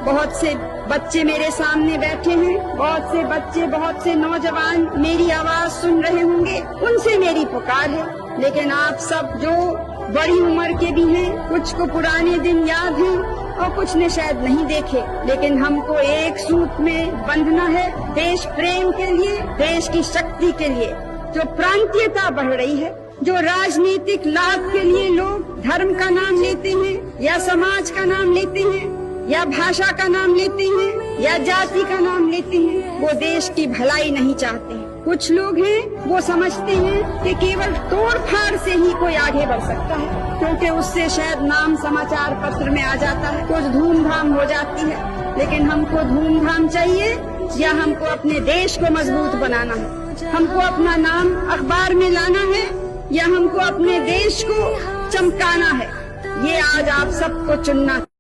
बहुत से बच्चे मेरे सामने बैठे हैं, बहुत से बच्चे, बहुत से नौजवान मेरी आवाज सुन रहे होंगे, उनसे मेरी पुकार है। लेकिन आप सब जो बड़ी उम्र के भी हैं, कुछ को पुराने दिन याद हैं और कुछ ने शायद नहीं देखे, लेकिन हमको एक सूत्र में बंधना है, देश प्रेम के लिए, देश की शक्ति के लिए। जो प्रांतीयता बढ़ रही है, जो राजनीतिक लाभ के लिए लोग धर्म का नाम लेते हैं या समाज का नाम लेते हैं या भाषा का नाम लेते हैं या जाति का नाम लेते हैं, वो देश की भलाई नहीं चाहते हैं। कुछ लोग हैं वो समझते हैं कि केवल तोड़ फाड़ से ही कोई आगे बढ़ सकता है, क्योंकि उससे शायद नाम समाचार पत्र में आ जाता है, कुछ धूमधाम हो जाती है। लेकिन हमको धूमधाम चाहिए या हमको अपने देश को मजबूत बनाना है? हमको अपना नाम अखबार में लाना है या हमको अपने देश को चमकाना है? ये आज आप सबको चुनना है।